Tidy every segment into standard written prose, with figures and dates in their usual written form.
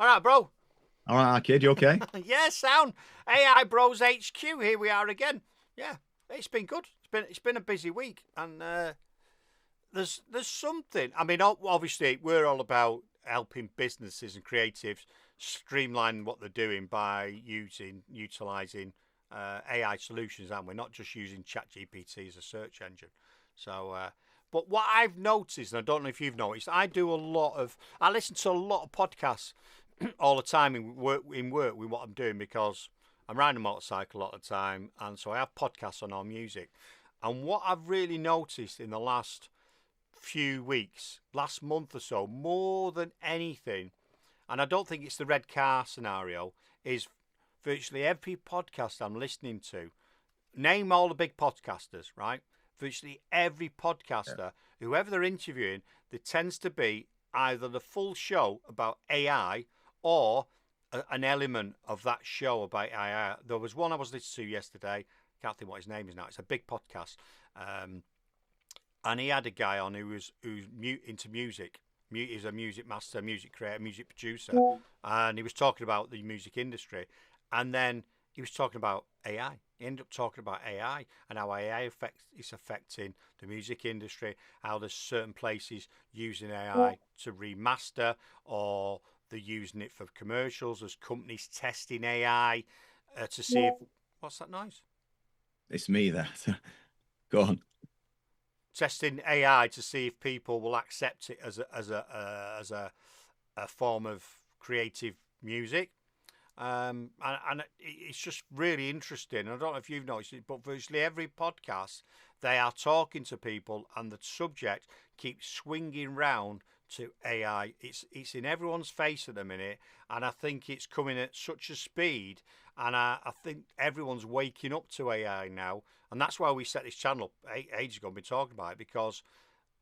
All right, bro. All right, kid, you okay? Yeah, sound. AI Bros HQ. Here we are again. Yeah, it's been good. It's been a busy week, and there's something. I mean, obviously, we're all about helping businesses and creatives streamline what they're doing by utilizing AI solutions, and we're not just using ChatGPT as a search engine. So, but what I've noticed, and I don't know if you've noticed, I listen to a lot of podcasts all the time in work with what I'm doing because I'm riding a motorcycle a lot of the time, and so I have podcasts on our music. And what I've really noticed in the last few weeks, last month or so, more than anything, and I don't think it's the red car scenario, is virtually every podcast I'm listening to. Name all the big podcasters, right? Virtually every podcaster, whoever they're interviewing, there tends to be either the full show about AI or an element of that show about AI. There was one I was listening to yesterday. Can't think what his name is now. It's a big podcast, and he had a guy on who's into music. He's a music master, music creator, music producer, and he was talking about the music industry, and then he was talking about AI. He ended up talking about AI and how AI is affecting the music industry, how there's certain places using AI to remaster, or they're using it for commercials. There's companies testing AI to see if... What's that noise? It's me that. Go on. Testing AI to see if people will accept it as a form of creative music. And it's just really interesting. I don't know if you've noticed it, but virtually every podcast, they are talking to people, and the subject keeps swinging round to AI. It's in everyone's face at the minute, and I think it's coming at such a speed. And I think everyone's waking up to AI now, and that's why we set this channel up ages ago and been talking about it, because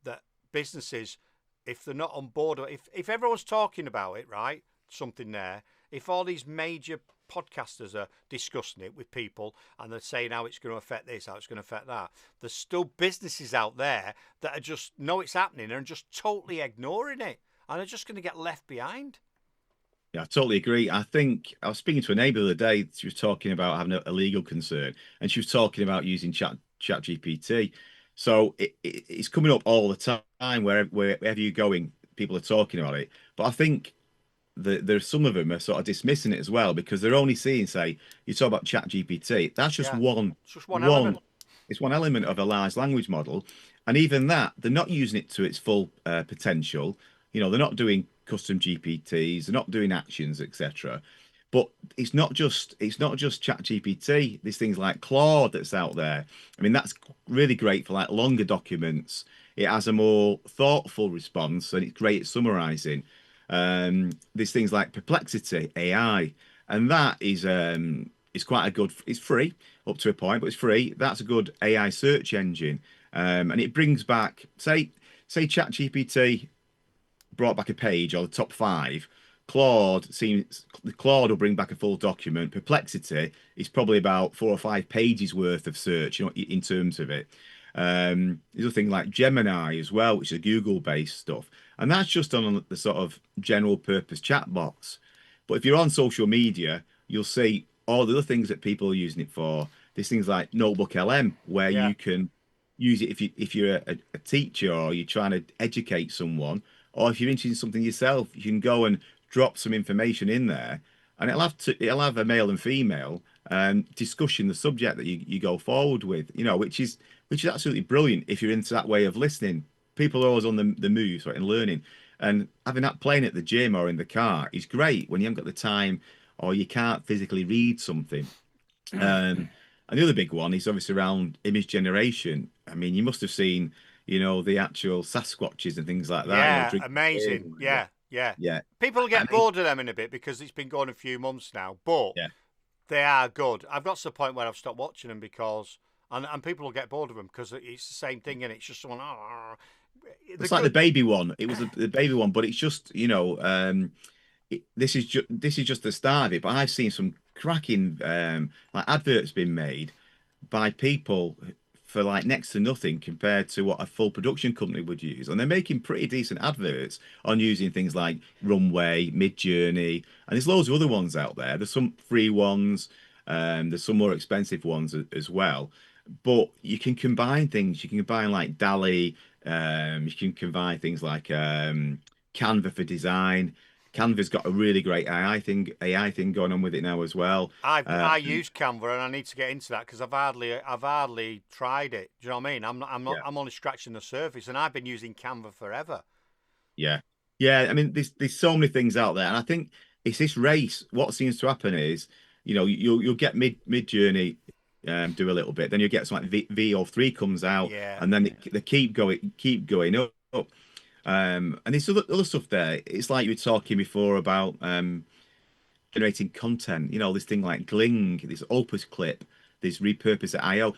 that businesses, if they're not on board, or if everyone's talking about it, right, something there, if all these major podcasters are discussing it with people and they're saying how it's going to affect this, how it's going to affect that, there's still businesses out there that are just know it's happening and just totally ignoring it, and they're just going to get left behind. Yeah, I totally agree. I think I was speaking to a neighbour the other day. She was talking about having a legal concern, and she was talking about using Chat GPT. So it's coming up all the time wherever you're going, people are talking about it. But I think there's some of them are sort of dismissing it as well, because they're only seeing, say, you talk about Chat GPT. That's just Yeah, one it's just one one. element. It's one element of a large language model, and even that, they're not using it to its full potential. They're not doing custom GPTs, they're not doing actions, etc. But it's not just Chat GPT. There's things like Claude that's out there. I mean, that's really great for like longer documents. It has a more thoughtful response, and it's great at summarizing. There's things like Perplexity AI, and that is quite a good. It's free up to a point, but it's free. That's a good AI search engine, and it brings back, say ChatGPT brought back a page or the top five. Claude will bring back a full document. Perplexity is probably about 4 or 5 pages worth of search, in terms of it. There's a thing like Gemini as well, which is Google-based stuff, and that's just on the sort of general purpose chatbots. But if you're on social media, you'll see all the other things that people are using it for. There's things like Notebook LM, where Yeah. you can use it if you're a teacher, or you're trying to educate someone, or if you're interested in something yourself. You can go and drop some information in there, and it'll have a male and female discussion the subject that you go forward with. Which is absolutely brilliant if you're into that way of listening. People are always on the move, right, and learning, and having that playing at the gym or in the car is great when you haven't got the time, or you can't physically read something. And the other big one is obviously around image generation. I mean, you must have seen, the actual Sasquatches and things like that, Yeah, drinking beers amazing. and whatever. Yeah, yeah. Yeah. People And get bored of them in a bit because it's been going a few months now, but yeah, they are good. I've got to the point where I've stopped watching them because, and people will get bored of them because it's the same thing, and it's just someone. Oh, they're it's like the good. baby one. It was the baby one, but it's just, this is just the start of it. But I've seen some cracking like adverts being made by people for like next to nothing compared to what a full production company would use. And they're making pretty decent adverts on using things like Runway, Midjourney, and there's loads of other ones out there. There's some free ones, there's some more expensive ones as well. But you can combine things. You can combine like DALL-E, you can combine things like Canva for design. Canva's got a really great AI thing going on with it now as well. I use Canva and I need to get into that because I've hardly tried it. Do you know what I mean? Yeah, I'm only scratching the surface, and I've been using Canva forever. yeah, yeah. I mean, there's so many things out there, and I think it's this race. What seems to happen is, you'll get mid journey, do a little bit, then you get something like VO3 comes out, Yeah, and then they keep going up. And there's other stuff there. It's like you were talking before about generating content. This thing like Gling, this Opus Clip, this repurpose at IO.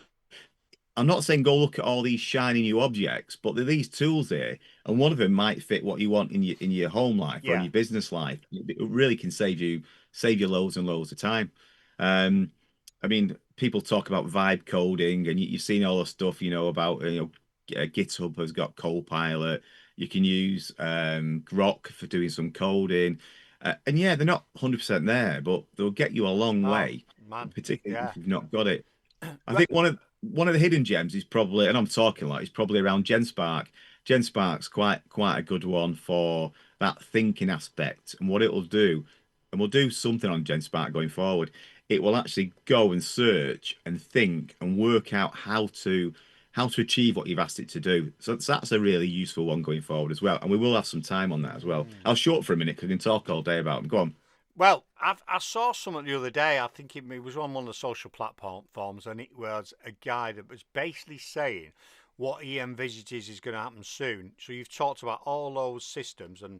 I'm not saying go look at all these shiny new objects, but there are these tools here, and one of them might fit what you want in your home life or in yeah. your business life. It really can save you loads and loads of time. Um, I mean, people talk about vibe coding, and you've seen all the stuff, about GitHub has got Copilot. You can use Grok for doing some coding, and yeah, they're not 100% there, but they'll get you a long Oh way, man, particularly yeah. if you've not got it. I But think one of the hidden gems is probably, and I'm talking like it's probably around GenSpark. GenSpark's quite a good one for that thinking aspect, and what it'll do, and we'll do something on GenSpark going forward. It will actually go and search and think and work out how to achieve what you've asked it to do. So that's a really useful one going forward as well. And we will have some time on that as well. I'll short for a minute because we can talk all day about them. Go on. Well, I saw something the other day. I think it was on one of the social platforms, and it was a guy that was basically saying what he envisages is going to happen soon. So you've talked about all those systems and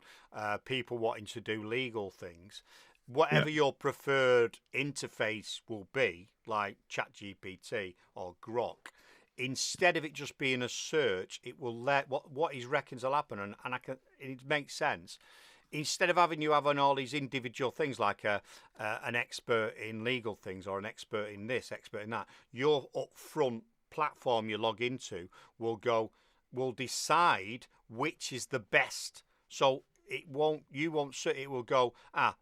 people wanting to do legal things. Yeah. Whatever your preferred interface will be, like ChatGPT or Grok, instead of it just being a search, it will let what he reckons will happen, and it makes sense instead of having all these individual things like an expert in legal things or an expert in this, expert in that, your upfront platform you log into will decide which is the best. So it will go,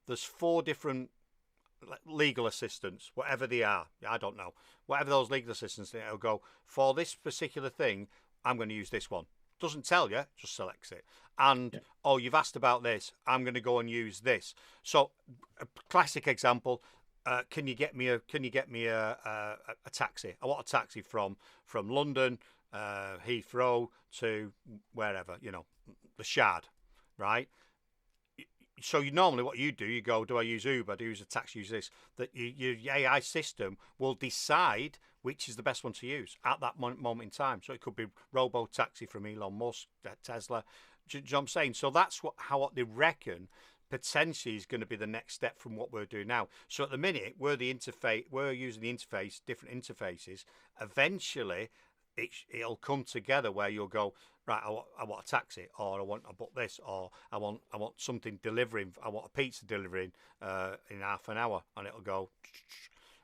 there's four different legal assistants, whatever they are. I don't know. Whatever those legal assistants, it'll go for this particular thing. I'm going to use this one. Doesn't tell you, just selects it. And Yeah. oh, you've asked about this. I'm going to go and use this. So, a classic example. Can you get me a taxi? I want a taxi from London, Heathrow to wherever, the Shard, right? So you normally what you do, you go, do I use Uber? Do I use a taxi? Use this? That your AI system will decide which is the best one to use at that moment in time. So it could be Robo Taxi from Elon Musk, Tesla. Do you know what I'm saying? So that's what they reckon potentially is going to be the next step from what we're doing now. So at the minute, we're using the interface, different interfaces. Eventually, it'll come together where you'll go, right, I want a taxi, or I book this, or I want something delivering. I want a pizza delivering in half an hour, and it'll go,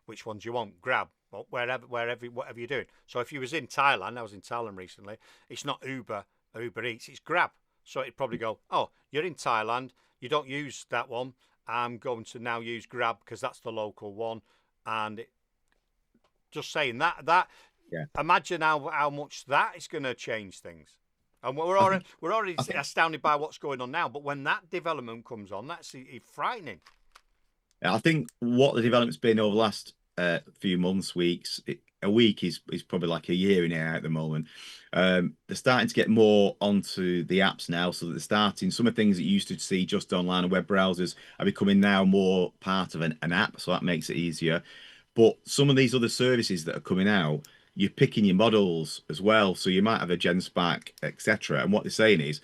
which one do you want? Grab, or whatever you're doing. So if you was in Thailand, I was in Thailand recently. It's not Uber or Uber Eats, it's Grab. So it'd probably go, oh, you're in Thailand, you don't use that one. I'm going to now use Grab because that's the local one, and just saying that. Yeah. Imagine how much that is going to change things. And I think we're already I think astounded by what's going on now. But when that development comes on, that's frightening. I think what the development's been over the last few months, weeks, a week is probably like a year in AI at the moment. They're starting to get more onto the apps now, so that they're starting some of the things that you used to see just online and web browsers are becoming now more part of an app, so that makes it easier. But some of these other services that are coming out, you're picking your models as well. So you might have a GenSpark, etc. And what they're saying is,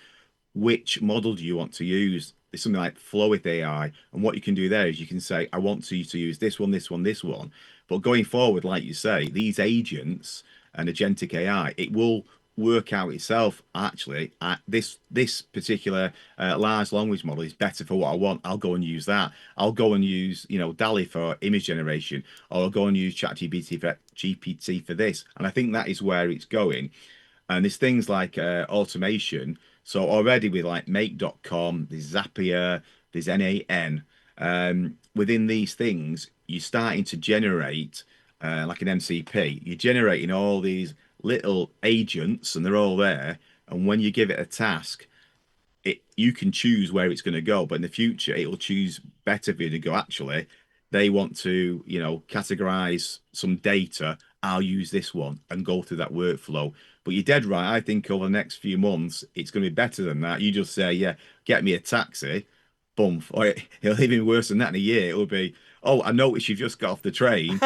which model do you want to use? There's something like Flow with AI, and what you can do there is you can say, I want you to use this one, this one, this one. But going forward, like you say, these agents and agentic AI, it will work out itself. Actually, this particular large language model is better for what I want. I'll go and use that. I'll go and use, DALL-E for image generation, or I'll go and use GPT for this. And I think that is where it's going. And there's things like automation. So already with like Make.com, there's Zapier, there's NAN. Within these things, you're starting to generate like an MCP. You're generating all these little agents, and they're all there. And when you give it a task, you can choose where it's going to go. But in the future, it will choose better for you to go. Actually, they want to, categorize some data. I'll use this one and go through that workflow. But you're dead right. I think over the next few months, it's going to be better than that. You just say, yeah, get me a taxi, boom. Or it'll even be worse than that in a year. It will be, oh, I noticed you've just got off the train.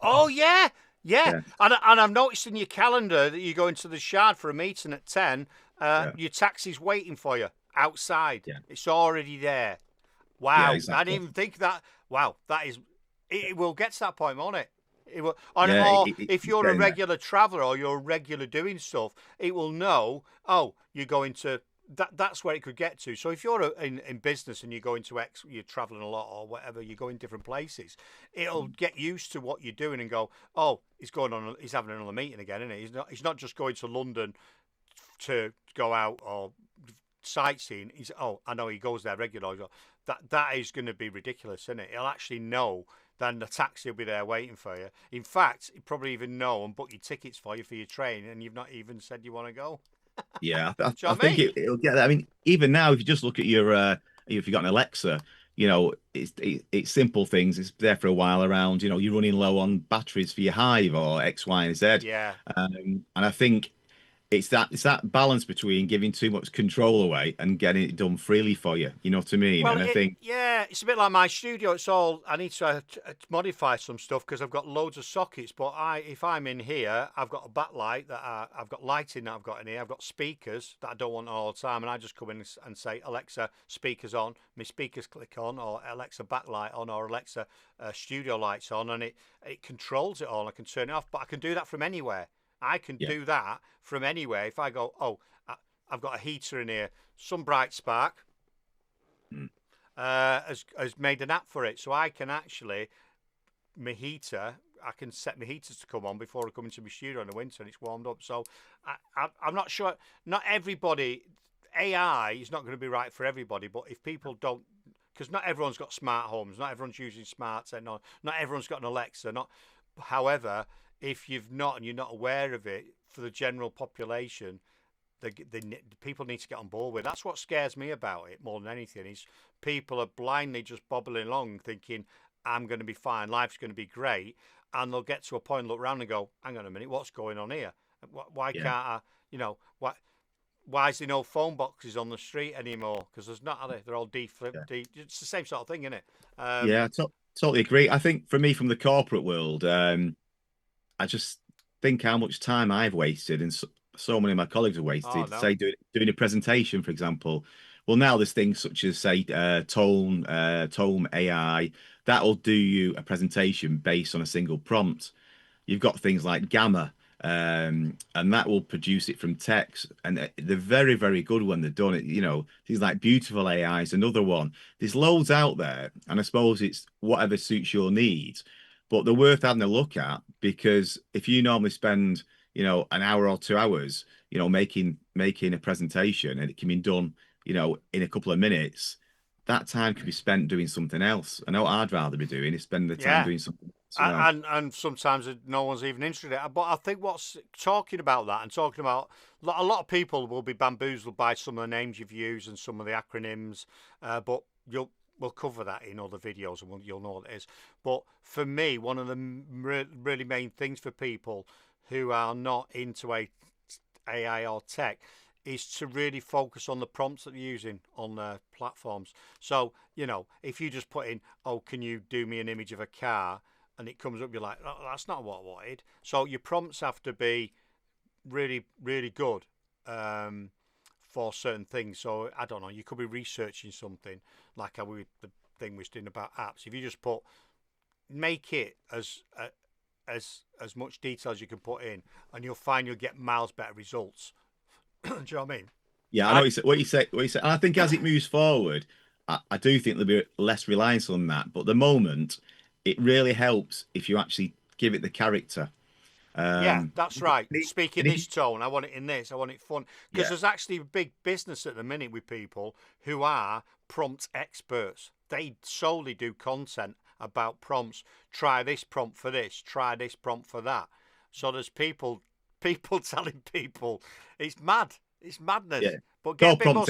Oh, yeah. Yeah. Yeah. And I've noticed in your calendar that you go into the Shard for a meeting at 10. Your taxi's waiting for you outside. Yeah. It's already there. Wow. Yeah, I exactly. didn't even think that. Wow. That is, it will get to that point, won't it? It will, if you're a regular traveller or you're regular doing stuff, it will know, oh, you're going to, that's where it could get to. So if you're in business and you're going to you're traveling a lot or whatever, you're going different places, it'll get used to what you're doing and go, oh, he's having another meeting again, isn't he? He's not just going to London to go out or sightseeing. I know he goes there regularly. That is going to be ridiculous, isn't it? He'll actually know. Then the taxi will be there waiting for you. In fact, he'll probably even know and book your tickets for you for your train, and you've not even said you want to go. Yeah, I think it'll get that. I mean, even now, if you just look at your, if you've got an Alexa, it's simple things. It's there for a while around, you're running low on batteries for your Hive or X, Y, and Z. Yeah. And I think it's that balance between giving too much control away and getting it done freely for you. You know what I mean? Well, And I think, yeah, it's a bit like my studio. I need to modify some stuff because I've got loads of sockets. But if I'm in here, I've got a backlight I've got lighting that I've got in here. I've got speakers that I don't want all the time, and I just come in and say, Alexa, speakers on. My speakers click on, or Alexa backlight on, or Alexa studio lights on, and it controls it all. I can turn it off, but I can do that from anywhere. I can do that from anywhere. If I go, I've got a heater in here, some bright spark has made an app for it, so I can actually I can set my heaters to come on before I come into my studio in the winter and it's warmed up. So I'm not sure. Not everybody. AI is not going to be right for everybody, but if people don't, because not everyone's got smart homes, not everyone's using smart technology, not everyone's got an Alexa. However, if you've not and you're not aware of it, for the general population, the people need to get on board with. That's what scares me about it more than anything. Is people are blindly just bobbling along, thinking I'm going to be fine, life's going to be great, and they'll get to a point, look around, and go, "Hang on a minute, what's going on here? Why can't I? Why is there no phone boxes on the street anymore? Because there's not, are they? They're all it's the same sort of thing, isn't it?" I totally agree. I think for me, from the corporate world, I just think how much time I've wasted and so many of my colleagues have wasted, say doing a presentation, for example. Well, now there's things such as, say, Tome AI, that'll do you a presentation based on a single prompt. You've got things like Gamma, and that will produce it from text, and they're very, very good when they're done. Things like Beautiful AI is another one. There's loads out there, and I suppose it's whatever suits your needs. But they're worth having a look at, because if you normally spend, an hour or 2 hours, making a presentation, and it can be done, in a couple of minutes, that time could be spent doing something else. I know what I'd rather be doing is spend the time doing something else. And sometimes no one's even interested in it. But I think talking about that and talking about a lot of people will be bamboozled by some of the names you've used and some of the acronyms, but we'll cover that in other videos and you'll know what it is. But for me, one of the really main things for people who are not into AI or tech is to really focus on the prompts that they're using on their platforms. So, if you just put in, can you do me an image of a car? And it comes up, you're like, oh, that's not what I wanted. So your prompts have to be really, really good for certain things. So, I don't know, you could be researching something like the thing we're doing about apps. If you just make it as as much detail as you can put in, and you'll find you'll get miles better results. Do you know what I mean? Yeah, I know what you say. What you say. And I think as it moves forward, I do think there'll be less reliance on that. But at the moment, it really helps if you actually give it the character. Yeah, Um, that's right. and Speak in if this tone. I want it in this. I want it fun. Because yeah, there's actually a big business at the minute with people who are prompt experts. They solely do content about prompts. Try this prompt for this. Try this prompt for that. So there's people telling people it's mad. It's madness. yeah, But it's get all a bit more.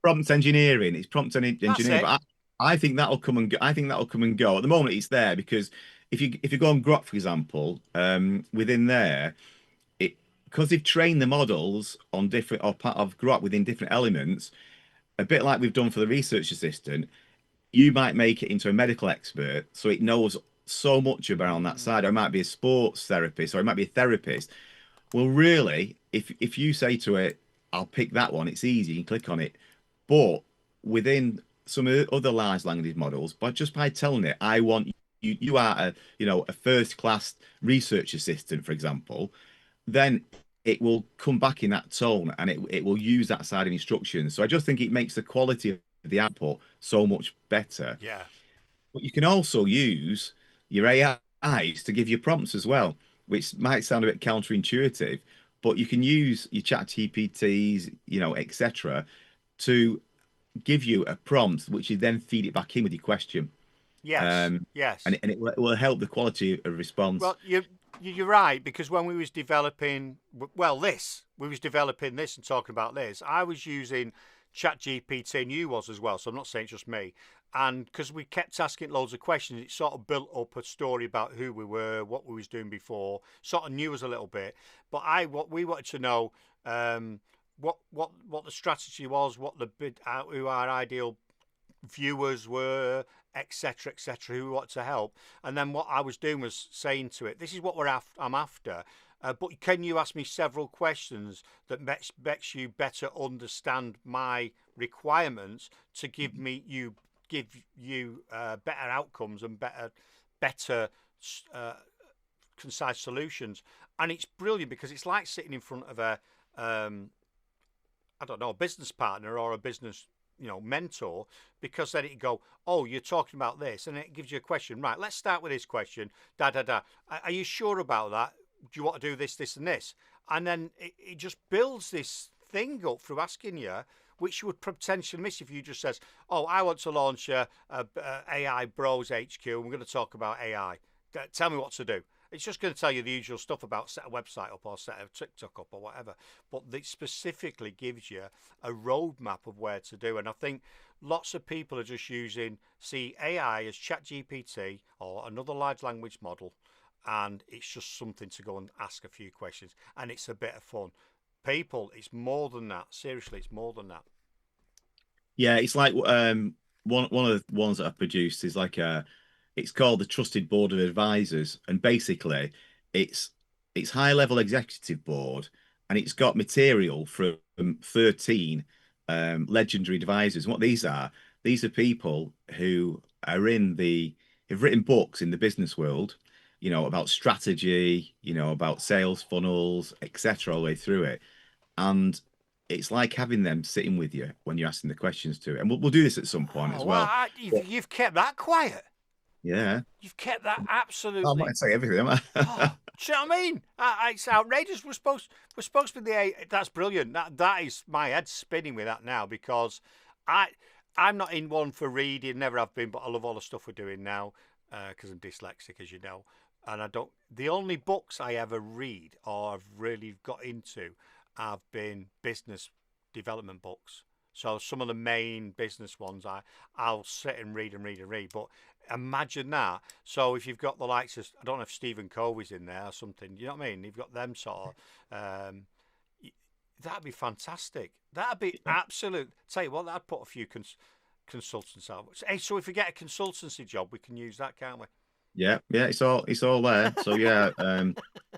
prompt engineering. It's prompt That's engineering. it. But I think that'll come and go. I think that'll come and go. At the moment, it's there because if you go on Grok, for example, within there. It because they've trained the models on different or part of Grok within different elements, a bit like we've done for the research assistant, you might make it into a medical expert, so it knows so much about on that side. Or it might be a sports therapist, or it might be a therapist. Well, really, if you say to it, I'll pick that one, it's easy, you can click on it. But within some of the other large language models, by telling it, I want you are a first class research assistant, for example, then it will come back in that tone and it will use that side of instructions. So I just think it makes the quality of the output so much better. Yeah. But you can also use your AIs to give you prompts as well, which might sound a bit counterintuitive, but you can use your chat GPTs, etc., to give you a prompt, which you then feed it back in with your question. Yes. Um, Yes. and it will help the quality of response. Well, you're right, because when we was developing, well, we was developing this and talking about this, I was using ChatGPT, and you was as well. So I'm not saying it's just me. And because we kept asking loads of questions, it sort of built up a story about who we were, what we was doing before, sort of knew us a little bit. But what we wanted to know, what the strategy was, what who our ideal viewers were, etc., who we want to help. And then what I was doing was saying to it, "This is what I'm after. But can you ask me several questions that makes you better understand my requirements to give you better outcomes and better concise solutions?" And it's brilliant because it's like sitting in front of I don't know, a business partner or a business mentor, because then it go, "Oh, you're talking about this," and it gives you a question. Right, let's start with this question. Da da da. Are you sure about that? Do you want to do this, this, and this? And then it just builds this thing up through asking you, which you would potentially miss if you just says, "Oh, I want to launch a AI Bros HQ, and we're going to talk about AI. Tell me what to do." It's just going to tell you the usual stuff about set a website up or set a TikTok up or whatever. But it specifically gives you a roadmap of where to do. And I think lots of people are just using, AI as ChatGPT or another large language model. And it's just something to go and ask a few questions. And it's a bit of fun. People, it's more than that. Seriously, it's more than that. Yeah, it's like one of the ones that I've produced is like it's called the Trusted Board of Advisors, and basically it's high level executive board, and it's got material from 13 legendary advisors. And what these are people who have written books in the business world, about strategy, about sales funnels, etc., all the way through it. And it's like having them sitting with you when you're asking the questions to it. And we'll do this at some point Oh, as well, well. you've kept that quiet. Yeah. You've kept that I'm not absolutely. going to say everything, am I? Oh, do you know what I mean? It's outrageous. We're supposed to be That's brilliant. That is my head spinning with that now, because I'm not in one for reading. Never have been, but I love all the stuff we're doing now because I'm dyslexic, as you know. And I don't. The only books I ever read or I've really got into have been business development books. So some of the main business ones I'll sit and read and read and read. But imagine that. So if you've got the likes of, I don't know if Stephen Covey's in there or something, you know what I mean? You've got them sort of, that'd be fantastic. That'd be absolute. Tell you what, that'd put a few consultants out. Hey, so if we get a consultancy job, we can use that, can't we? Yeah, yeah, it's all there. So yeah,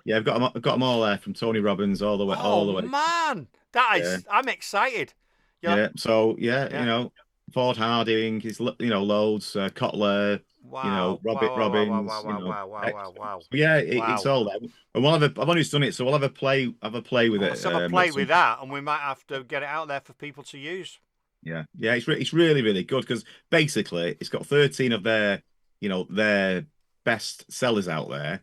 yeah, I've got them all there from Tony Robbins all Oh the way. man, Yeah, I'm excited. Yeah, yeah. So yeah, yeah. Ford Harding, he's loads, Cutler, Wow. Wow. Wow. Wow. Wow. Robbins, Wow. Wow. Wow. Wow. Wow. So yeah, it's Wow. all there. And I've only done it, so we'll have a play with Oh, it let's have a at play some with that, and we might have to get it out there for people to use. yeah, it's really really good because basically it's got 13 of their best sellers out there,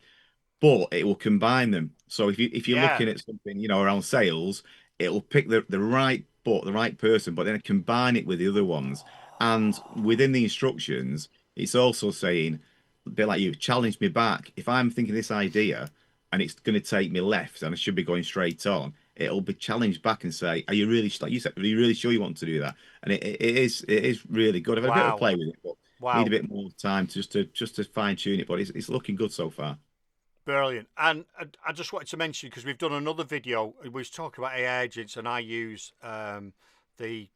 but it will combine them. So if you're Yeah. looking at something, around sales, it'll pick the right book, the right person, but then combine it with the other ones. And within the instructions, it's also saying, a bit like you, challenge me back. If I'm thinking this idea and it's going to take me left and I should be going straight on, it'll be challenged back and say, are you really, like you said, are you really sure you want to do that? And it is really good. I've had a bit of a Wow. play with it, but need a Wow. bit more time to fine tune it. But it's looking good so far. Brilliant. And I just wanted to mention, because we've done another video, we was talking about AI agents, and I use the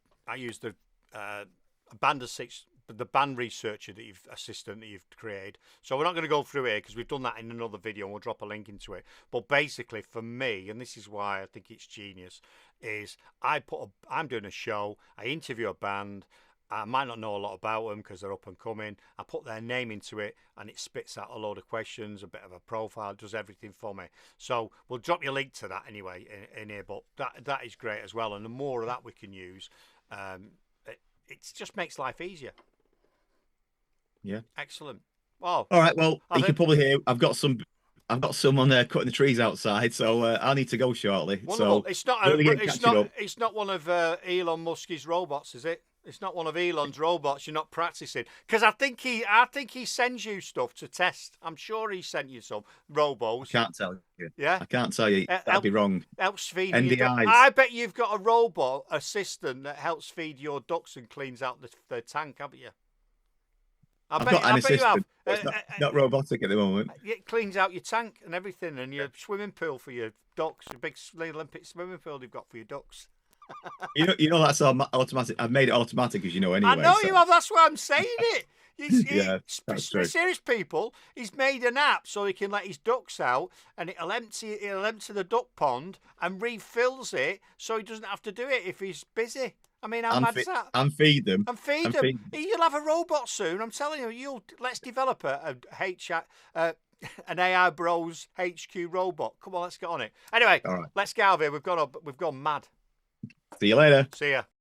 uh, band six, the band researcher assistant that you've created. So we're not going to go through here because we've done that in another video, and we'll drop a link into it. But basically, for me, and this is why I think it's genius, is I'm doing a show, I interview a band. I might not know a lot about them because they're up and coming. I put their name into it and it spits out a load of questions, a bit of a profile, does everything for me. So we'll drop you a link to that anyway in here. But that is great as well. And the more of that we can use, it just makes life easier. Yeah. Excellent. Well, All right. Well, I you can think probably hear I've got someone there cutting the trees outside, so I need to go shortly. wonderful. So It's not really get catching up. it's not one of Elon Musk's robots, is it? It's not one of Elon's robots. You're not practicing because I think he sends you stuff to test. I'm sure he sent you some I robos. can't tell you. Yeah, I can't tell you. That'd be wrong. helps feeding your ducks. NDIs. I bet you've got a robot assistant that helps feed your ducks and cleans out the tank, haven't you? I've got an I bet you have. assistant. It's not robotic at the moment. It cleans out your tank and everything, and your swimming pool for your ducks, your big Olympic swimming pool you've got for your ducks. That's automatic. I've made it automatic, as you know, anyway. I know so. you have. That's why I'm saying it. Yeah, that's true. Serious people. He's made an app so he can let his ducks out, and it'll empty the duck pond and refills it, so he doesn't have to do it if he's busy. I mean, how mad is that? And feed them. And feed them. You'll have a robot soon. I'm telling you. Let's develop an AI Bros HQ robot. Come on, let's get on it. Anyway, All right. let's get out of here. We've gone mad. See you later. See ya.